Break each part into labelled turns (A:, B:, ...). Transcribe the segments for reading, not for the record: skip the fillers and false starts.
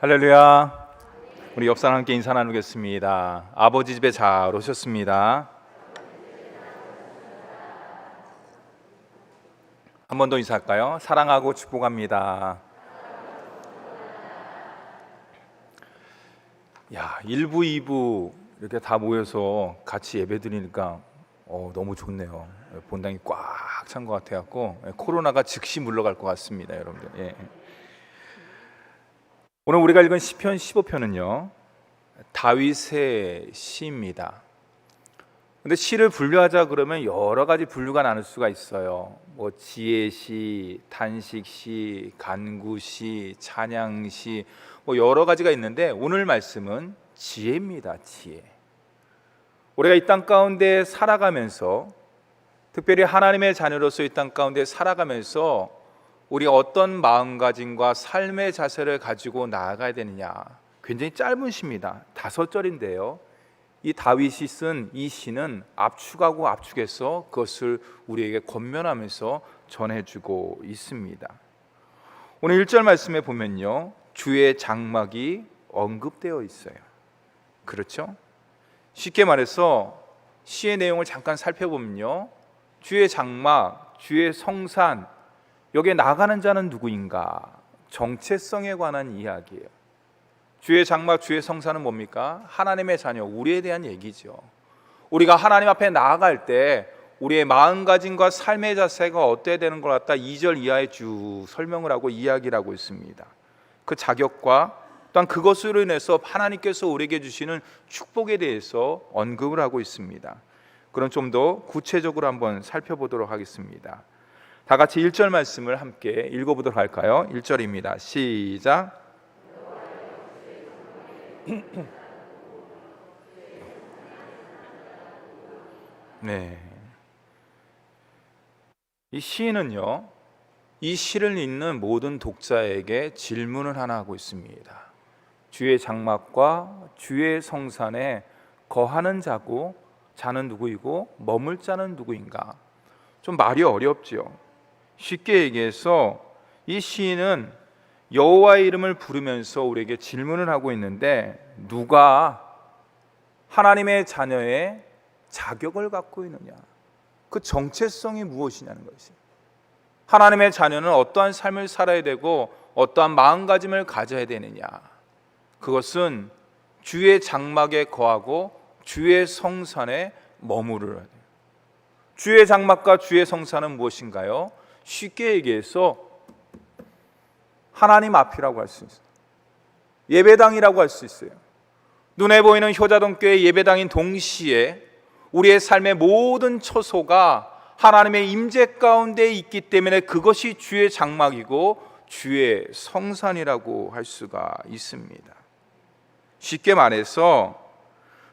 A: 할렐루야. 우리 옆 사람 함께 인사 나누겠습니다. 아버지 집에 잘 오셨습니다. 한 번 더 인사할까요? 사랑하고 축복합니다. 야, 1부, 2부 이렇게 다 모여서 같이 예배 드리니까 너무 좋네요. 본당이 꽉 찬 것 같아갖고 코로나가 즉시 물러갈 것 같습니다, 여러분들. 예. 오늘 우리가 읽은 시편 15편은요 다윗의 시입니다. 근데 시를 분류하자 그러면 여러 가지 분류가 나눌 수가 있어요. 뭐 지혜시, 탄식시, 간구시, 찬양시, 뭐 여러 가지가 있는데 오늘 말씀은 지혜입니다. 지혜. 우리가 이 땅 가운데 살아가면서, 특별히 하나님의 자녀로서 이 땅 가운데 살아가면서 우리 어떤 마음가짐과 삶의 자세를 가지고 나아가야 되느냐, 굉장히 짧은 시입니다. 5절인데요 이 다윗이 쓴 이 시는 압축하고 압축해서 그것을 우리에게 권면하면서 전해주고 있습니다. 오늘 1절 말씀에 보면요 주의 장막이 언급되어 있어요. 그렇죠? 쉽게 말해서 시의 내용을 잠깐 살펴보면요 주의 장막, 주의 성산, 여기에 나가는 자는 누구인가? 정체성에 관한 이야기예요. 주의 장막, 주의 성산은 뭡니까? 하나님의 자녀, 우리에 대한 얘기죠. 우리가 하나님 앞에 나아갈 때 우리의 마음가짐과 삶의 자세가 어때야 되는 걸 갖다 2절 이하에 쭉 설명을 하고 이야기를 하고 있습니다. 그 자격과 또한 그것으로 인해서 하나님께서 우리에게 주시는 축복에 대해서 언급을 하고 있습니다. 그럼 좀 더 구체적으로 한번 살펴보도록 하겠습니다. 다 같이 1절 말씀을 함께 읽어보도록 할까요? 1절입니다. 시작. 네. 이 시인은요, 이 시를 읽는 모든 독자에게 질문을 하나 하고 있습니다. 주의 장막과 주의 성산에 거하는 자고 자는 누구이고 머물 자는 누구인가? 좀 말이 어렵죠. 쉽게 얘기해서 이 시인은 여호와의 이름을 부르면서 우리에게 질문을 하고 있는데, 누가 하나님의 자녀의 자격을 갖고 있느냐, 그 정체성이 무엇이냐는 것이, 하나님의 자녀는 어떠한 삶을 살아야 되고 어떠한 마음가짐을 가져야 되느냐, 그것은 주의 장막에 거하고 주의 성산에 머무르라. 주의 장막과 주의 성산은 무엇인가요? 쉽게 얘기해서 하나님 앞이라고 할 수 있어요. 예배당이라고 할 수 있어요. 눈에 보이는 효자동교회 예배당인 동시에 우리의 삶의 모든 처소가 하나님의 임재 가운데 있기 때문에 그것이 주의 장막이고 주의 성산이라고 할 수가 있습니다. 쉽게 말해서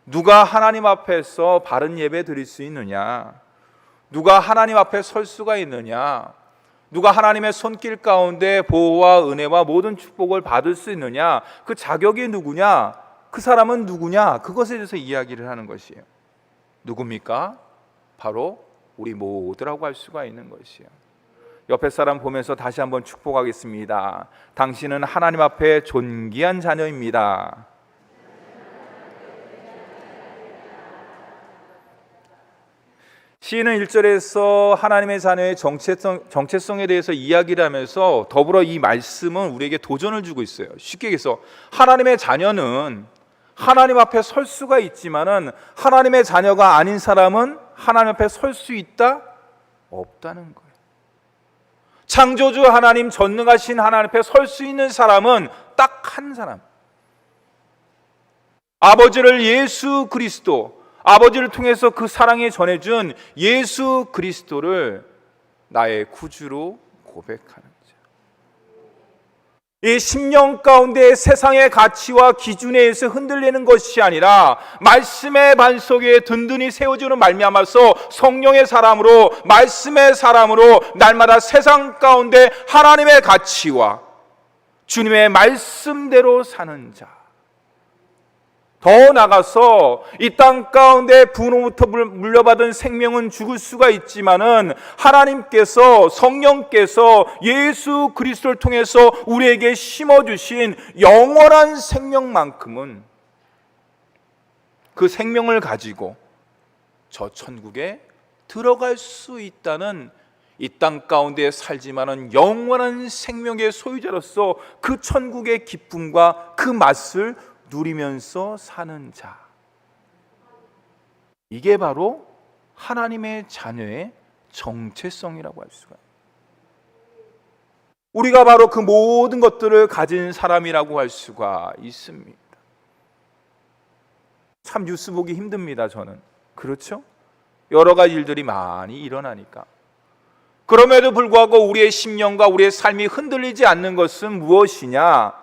A: 누가 하나님 앞에서 바른 예배 드릴 수 있느냐, 누가 하나님 앞에 설 수가 있느냐, 누가 하나님의 손길 가운데 보호와 은혜와 모든 축복을 받을 수 있느냐, 그 자격이 누구냐, 그 사람은 누구냐, 그것에 대해서 이야기를 하는 것이에요. 누굽니까? 바로 우리 모두라고 할 수가 있는 것이에요. 옆에 사람 보면서 다시 한번 축복하겠습니다. 당신은 하나님 앞에 존귀한 자녀입니다. 시인은 1절에서 하나님의 자녀의 정체성에 대해서 이야기를 하면서 더불어 이 말씀은 우리에게 도전을 주고 있어요. 쉽게 얘기해서 하나님의 자녀는 하나님 앞에 설 수가 있지만은 하나님의 자녀가 아닌 사람은 하나님 앞에 설 수 있다? 없다는 거예요. 창조주 하나님, 전능하신 하나님 앞에 설 수 있는 사람은 딱 한 사람, 아버지를 예수 그리스도, 아버지를 통해서 그 사랑에 전해준 예수 그리스도를 나의 구주로 고백하는 자. 이 심령 가운데 세상의 가치와 기준에 의해서 흔들리는 것이 아니라 말씀의 반석에 든든히 세워지는 말미암아서 성령의 사람으로, 말씀의 사람으로 날마다 세상 가운데 하나님의 가치와 주님의 말씀대로 사는 자. 더 나가서 이 땅 가운데 분으로부터 물려받은 생명은 죽을 수가 있지만은 하나님께서, 성령께서 예수 그리스도를 통해서 우리에게 심어주신 영원한 생명만큼은 그 생명을 가지고 저 천국에 들어갈 수 있다는, 이 땅 가운데 살지만은 영원한 생명의 소유자로서 그 천국의 기쁨과 그 맛을 누리면서 사는 자, 이게 바로 하나님의 자녀의 정체성이라고 할 수가 있어요. 우리가 바로 그 모든 것들을 가진 사람이라고 할 수가 있습니다. 참 뉴스 보기 힘듭니다, 저는. 그렇죠? 여러 가지 일들이 많이 일어나니까. 그럼에도 불구하고 우리의 심령과 우리의 삶이 흔들리지 않는 것은 무엇이냐?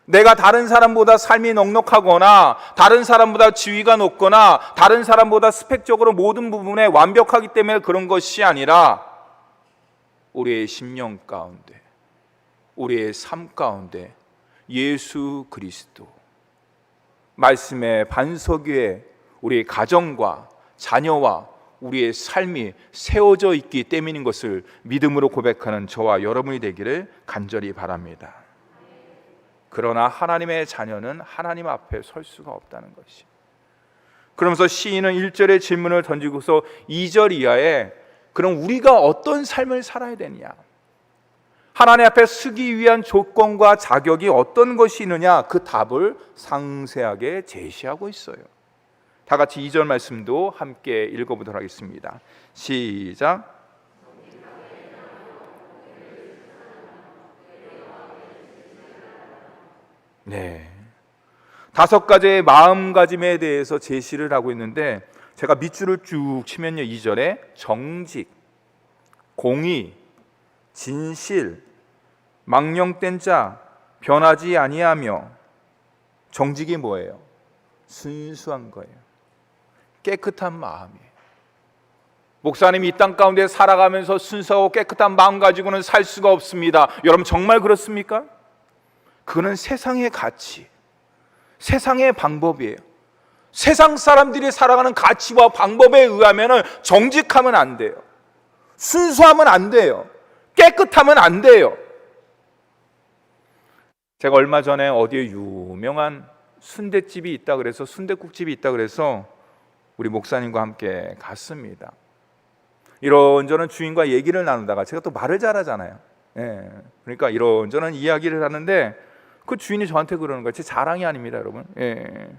A: 내가 다른 사람보다 삶이 넉넉하거나 다른 사람보다 지위가 높거나 다른 사람보다 스펙적으로 모든 부분에 완벽하기 때문에 그런 것이 아니라 우리의 심령 가운데, 우리의 삶 가운데 예수 그리스도 말씀의 반석 위에 우리의 가정과 자녀와 우리의 삶이 세워져 있기 때문인 것을 믿음으로 고백하는 저와 여러분이 되기를 간절히 바랍니다. 그러나 하나님의 자녀는 하나님 앞에 설 수가 없다는 것이. 그러면서 시인은 1절의 질문을 던지고서 2절 이하에 그럼 우리가 어떤 삶을 살아야 되느냐, 하나님 앞에 서기 위한 조건과 자격이 어떤 것이 있느냐, 그 답을 상세하게 제시하고 있어요. 다 같이 2절 말씀도 함께 읽어보도록 하겠습니다. 시작. 네, 5가지의 마음가짐에 대해서 제시를 하고 있는데, 제가 밑줄을 쭉 치면요, 2절에 정직, 공의, 진실, 망령된 자, 변하지 아니하며. 정직이 뭐예요? 순수한 거예요. 깨끗한 마음이에요. 목사님이 이 땅 가운데 살아가면서 순수하고 깨끗한 마음 가지고는 살 수가 없습니다. 여러분 정말 그렇습니까? 그거는 세상의 가치, 세상의 방법이에요. 세상 사람들이 살아가는 가치와 방법에 의하면 정직하면 안 돼요. 순수하면 안 돼요. 깨끗하면 안 돼요. 제가 얼마 전에 어디에 유명한 순댓집이 있다 그래서, 순댓국집이 있다 그래서 우리 목사님과 함께 갔습니다. 이런저런 주인과 얘기를 나누다가, 제가 또 말을 잘하잖아요. 예, 그러니까 이런저런 이야기를 하는데 그 주인이 저한테 그러는 거예요. 제 자랑이 아닙니다, 여러분. 예.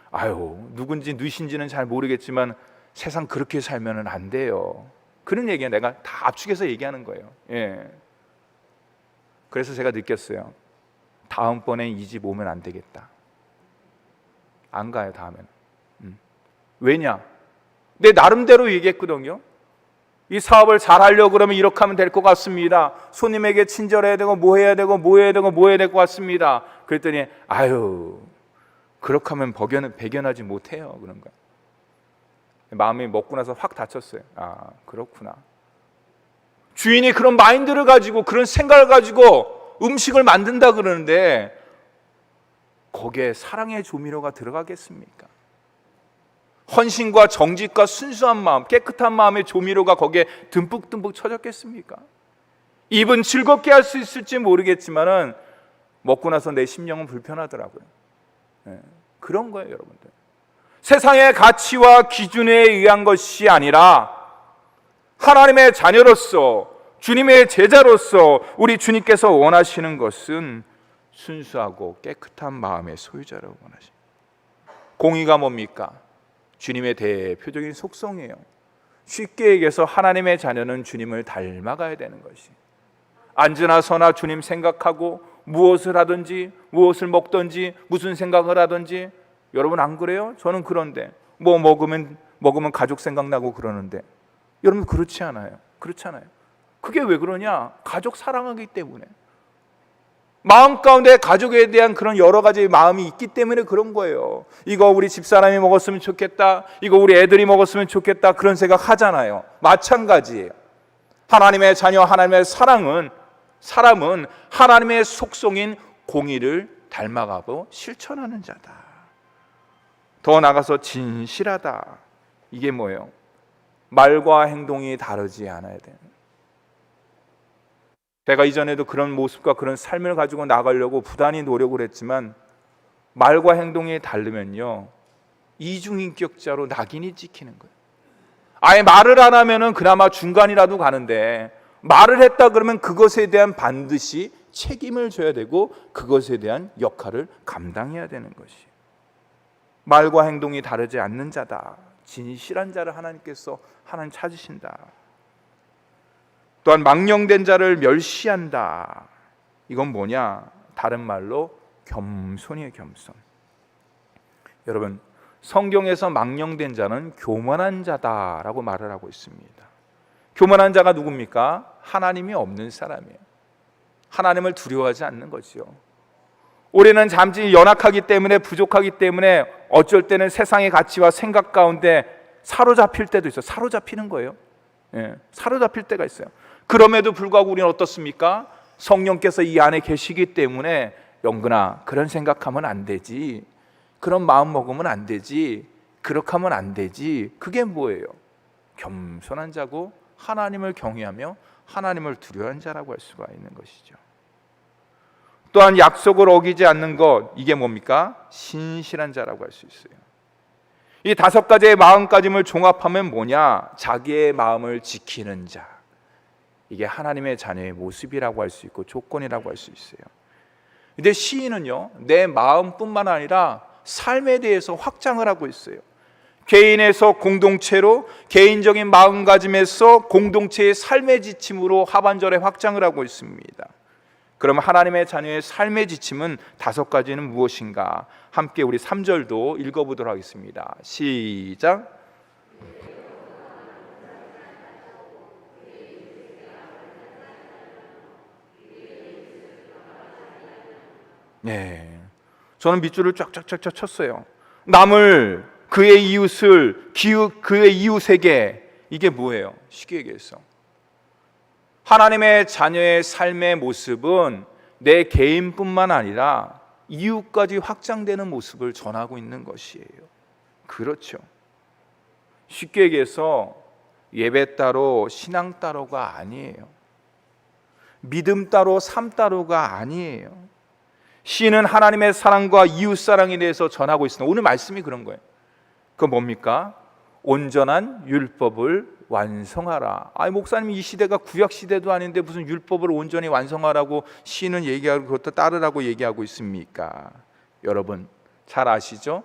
A: 아유, 누군지 누신지는 잘 모르겠지만 세상 그렇게 살면은 안 돼요. 그런 얘기가 내가 다 압축해서 얘기하는 거예요. 예. 그래서 제가 느꼈어요. 다음번엔 이 집 오면 안 되겠다. 안 가요, 다음에는. 왜냐? 내 나름대로 얘기했거든요. 이 사업을 잘 하려고 그러면 이렇게 하면 될 것 같습니다. 손님에게 친절해야 되고 뭐 해야 되고 뭐 해야 되고 뭐 해야 될 것 같습니다. 그랬더니 아유, 그렇게 하면 배견하지 못해요, 그런 거예요. 마음이 먹고 나서 확 다쳤어요. 아, 그렇구나. 주인이 그런 마인드를 가지고, 그런 생각을 가지고 음식을 만든다 그러는데 거기에 사랑의 조미료가 들어가겠습니까? 헌신과 정직과 순수한 마음, 깨끗한 마음의 조미료가 거기에 듬뿍듬뿍 쳐졌겠습니까? 입은 즐겁게 할 수 있을지 모르겠지만은 먹고 나서 내 심령은 불편하더라고요. 네, 그런 거예요, 여러분들. 세상의 가치와 기준에 의한 것이 아니라 하나님의 자녀로서, 주님의 제자로서 우리 주님께서 원하시는 것은 순수하고 깨끗한 마음의 소유자라고 원하십니다. 공의가 뭡니까? 주님의 대표적인 속성이에요. 쉽게 얘기해서 하나님의 자녀는 주님을 닮아가야 되는 것이. 앉으나 서나 주님 생각하고 무엇을 하든지, 무엇을 먹든지, 무슨 생각을 하든지. 여러분 안 그래요? 저는 그런데 뭐 먹으면 가족 생각나고 그러는데, 여러분 그렇지 않아요? 그렇잖아요. 그게 왜 그러냐? 가족 사랑하기 때문에. 마음 가운데 가족에 대한 그런 여러 가지 마음이 있기 때문에 그런 거예요. 이거 우리 집사람이 먹었으면 좋겠다, 이거 우리 애들이 먹었으면 좋겠다, 그런 생각 하잖아요. 마찬가지예요. 하나님의 자녀, 하나님의 사랑은, 사람은 하나님의 속성인 공의를 닮아가고 실천하는 자다. 더 나가서 진실하다. 이게 뭐예요? 말과 행동이 다르지 않아야 돼요. 제가 이전에도 그런 모습과 그런 삶을 가지고 나가려고 부단히 노력을 했지만 말과 행동이 다르면요, 이중인격자로 낙인이 찍히는 거예요. 아예 말을 안 하면은 그나마 중간이라도 가는데, 말을 했다 그러면 그것에 대한 반드시 책임을 져야 되고 그것에 대한 역할을 감당해야 되는 것이, 말과 행동이 다르지 않는 자다. 진실한 자를 하나님께서 하나님 찾으신다. 또한 망령된 자를 멸시한다. 이건 뭐냐? 다른 말로 겸손이에요. 겸손. 여러분, 성경에서 망령된 자는 교만한 자다라고 말을 하고 있습니다. 교만한 자가 누굽니까? 하나님이 없는 사람이에요. 하나님을 두려워하지 않는 거죠. 우리는 잠시 연약하기 때문에, 부족하기 때문에 어쩔 때는 세상의 가치와 생각 가운데 사로잡힐 때도 있어요. 사로잡히는 거예요. 사로잡힐 때가 있어요. 그럼에도 불구하고 우리는 어떻습니까? 성령께서 이 안에 계시기 때문에, 영근아, 그런 생각하면 안 되지, 그런 마음 먹으면 안 되지, 그렇게 하면 안 되지. 그게 뭐예요? 겸손한 자고 하나님을 경외하며 하나님을 두려워하는 자라고 할 수가 있는 것이죠. 또한 약속을 어기지 않는 것, 이게 뭡니까? 신실한 자라고 할 수 있어요. 이 5가지의 마음가짐을 종합하면 뭐냐? 자기의 마음을 지키는 자. 이게 하나님의 자녀의 모습이라고 할 수 있고 조건이라고 할 수 있어요. 근데 시인은요, 내 마음뿐만 아니라 삶에 대해서 확장을 하고 있어요. 개인에서 공동체로, 개인적인 마음가짐에서 공동체의 삶의 지침으로 하반절에 확장을 하고 있습니다. 그럼 하나님의 자녀의 삶의 지침은 5가지는 무엇인가? 함께 우리 3절도 읽어보도록 하겠습니다. 시작. 네, 저는 밑줄을 쫙쫙쫙쫙 쳤어요. 남을, 그의 이웃을, 그의 이웃에게, 이게 뭐예요? 쉽게 얘기해서 하나님의 자녀의 삶의 모습은 내 개인뿐만 아니라 이웃까지 확장되는 모습을 전하고 있는 것이에요. 그렇죠. 쉽게 얘기해서 예배 따로 신앙 따로가 아니에요. 믿음 따로 삶 따로가 아니에요. 시인은 하나님의 사랑과 이웃 사랑에 대해서 전하고 있습니다. 오늘 말씀이 그런 거예요. 그건 뭡니까? 온전한 율법을 완성하라. 목사님, 이 시대가 구약 시대도 아닌데 무슨 율법을 온전히 완성하라고 시인은 얘기하고 그것도 따르라고 얘기하고 있습니까? 여러분 잘 아시죠?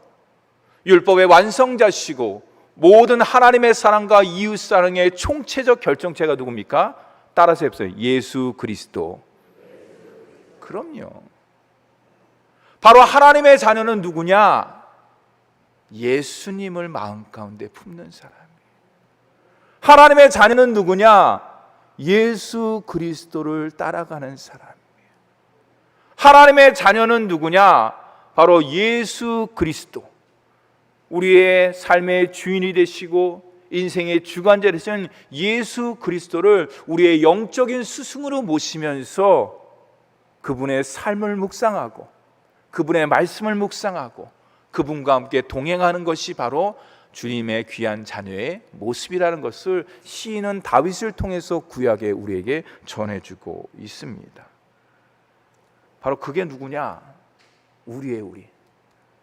A: 율법의 완성자시고 모든 하나님의 사랑과 이웃 사랑의 총체적 결정체가 누굽니까? 따라서 해보세요. 예수 그리스도. 그럼요. 바로 하나님의 자녀는 누구냐? 예수님을 마음 가운데 품는 사람이에요. 하나님의 자녀는 누구냐? 예수 그리스도를 따라가는 사람이에요. 하나님의 자녀는 누구냐? 바로 예수 그리스도, 우리의 삶의 주인이 되시고 인생의 주관자 되시는 예수 그리스도를 우리의 영적인 스승으로 모시면서 그분의 삶을 묵상하고 그분의 말씀을 묵상하고 그분과 함께 동행하는 것이 바로 주님의 귀한 자녀의 모습이라는 것을 시인은 다윗을 통해서 구약에 우리에게 전해주고 있습니다. 바로 그게 누구냐? 우리의 우리.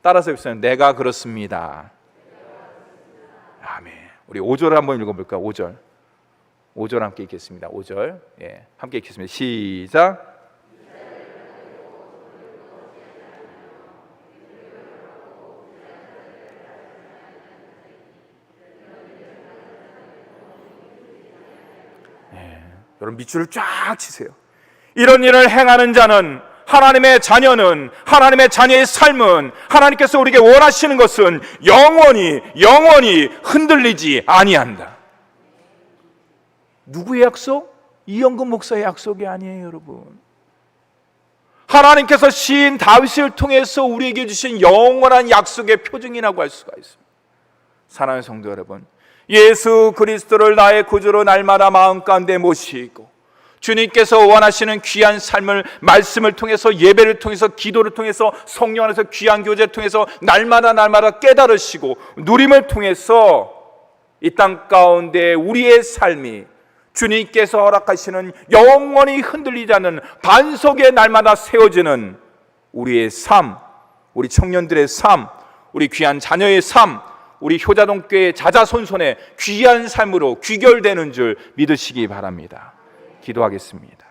A: 따라서 해보세요. 내가 그렇습니다. 아멘. 우리 5절 한번 읽어볼까요? 5절 함께 읽겠습니다. 5절 함께 읽겠습니다. 시작. 여러분 밑줄을 쫙 치세요. 이런 일을 행하는 자는, 하나님의 자녀는, 하나님의 자녀의 삶은, 하나님께서 우리에게 원하시는 것은 영원히 흔들리지 아니한다. 누구의 약속? 이영근 목사의 약속이 아니에요, 여러분. 하나님께서 시인 다윗을 통해서 우리에게 주신 영원한 약속의 표징이라고 할 수가 있습니다. 사랑하는 성도 여러분, 예수 그리스도를 나의 구주로 날마다 마음 가운데 모시고 주님께서 원하시는 귀한 삶을 말씀을 통해서, 예배를 통해서, 기도를 통해서, 성령 안에서 귀한 교제를 통해서 날마다 깨달으시고 누림을 통해서 이 땅 가운데 우리의 삶이 주님께서 허락하시는 영원히 흔들리지 않는 반석에 날마다 세워지는 우리의 삶, 우리 청년들의 삶, 우리 귀한 자녀의 삶, 우리 효자동교회 자자손손의 귀한 삶으로 귀결되는 줄 믿으시기 바랍니다. 기도하겠습니다.